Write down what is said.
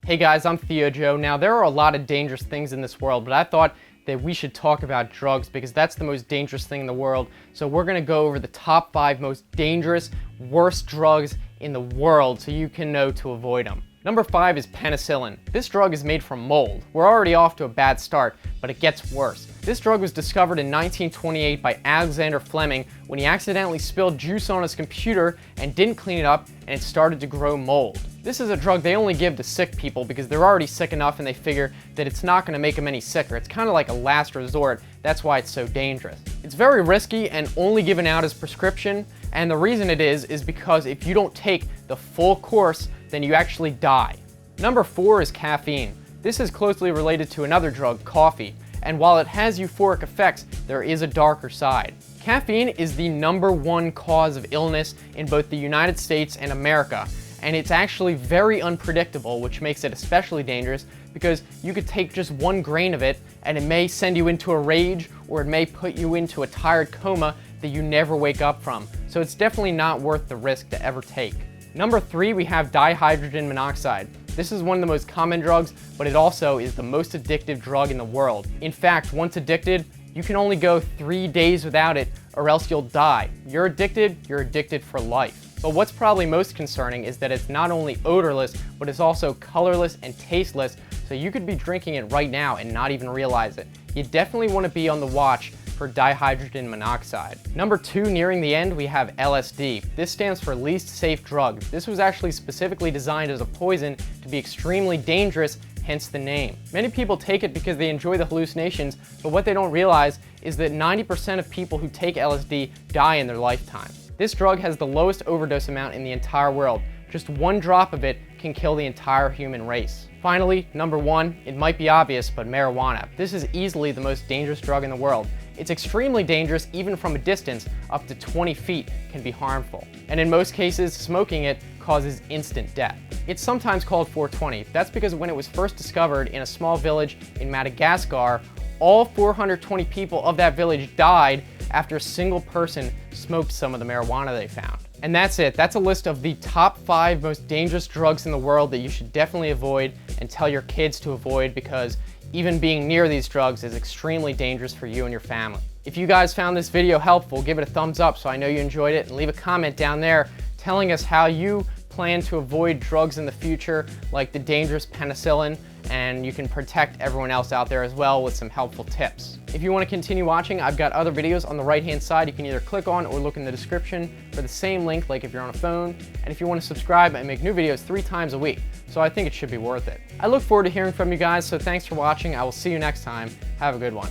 Hey guys, I'm Theo Joe. Now, there are a lot of dangerous things in this world, but I thought that we should talk about drugs because that's the most dangerous thing in the world. So we're gonna go over the top 5 most dangerous, worst drugs in the world so you can know to avoid them. Number 5 is penicillin. This drug is made from mold. We're already off to a bad start, but it gets worse. This drug was discovered in 1928 by Alexander Fleming when he accidentally spilled juice on his computer and didn't clean it up, and it started to grow mold. This is a drug they only give to sick people because they're already sick enough and they figure that it's not going to make them any sicker. It's kind of like a last resort. That's why it's so dangerous. It's very risky and only given out as prescription, and the reason it is because if you don't take the full course, then you actually die. Number 4 is caffeine. This is closely related to another drug, coffee, and while it has euphoric effects, there is a darker side. Caffeine is the #1 cause of illness in both the United States and America, and it's actually very unpredictable, which makes it especially dangerous because you could take just 1 grain of it and it may send you into a rage, or it may put you into a tired coma that you never wake up from. So it's definitely not worth the risk to ever take. Number 3, we have dihydrogen monoxide. This is one of the most common drugs, but it also is the most addictive drug in the world. In fact, once addicted, you can only go 3 days without it or else you'll die. You're addicted for life. But what's probably most concerning is that it's not only odorless, but it's also colorless and tasteless, so you could be drinking it right now and not even realize it. You definitely want to be on the watch for dihydrogen monoxide. Number 2, nearing the end, we have LSD. This stands for least safe drug. This was actually specifically designed as a poison to be extremely dangerous, hence the name. Many people take it because they enjoy the hallucinations, but what they don't realize is that 90% of people who take LSD die in their lifetime. This drug has the lowest overdose amount in the entire world. Just 1 drop of it can kill the entire human race. Finally, number 1, it might be obvious, but marijuana. This is easily the most dangerous drug in the world. It's extremely dangerous even from a distance. Up to 20 feet can be harmful. And in most cases, smoking it causes instant death. It's sometimes called 420. That's because when it was first discovered in a small village in Madagascar, all 420 people of that village died after a single person smoked some of the marijuana they found. And that's it. That's a list of the top 5 most dangerous drugs in the world that you should definitely avoid and tell your kids to avoid, because even being near these drugs is extremely dangerous for you and your family. If you guys found this video helpful, give it a thumbs up so I know you enjoyed it, and leave a comment down there telling us how you plan to avoid drugs in the future, like the dangerous penicillin, and you can protect everyone else out there as well with some helpful tips. If you want to continue watching, I've got other videos on the right-hand side you can either click on or look in the description for the same link, like if you're on a phone. And if you want to subscribe, I make new videos 3 times a week, so I think it should be worth it. I look forward to hearing from you guys, so thanks for watching. I will see you next time. Have a good one.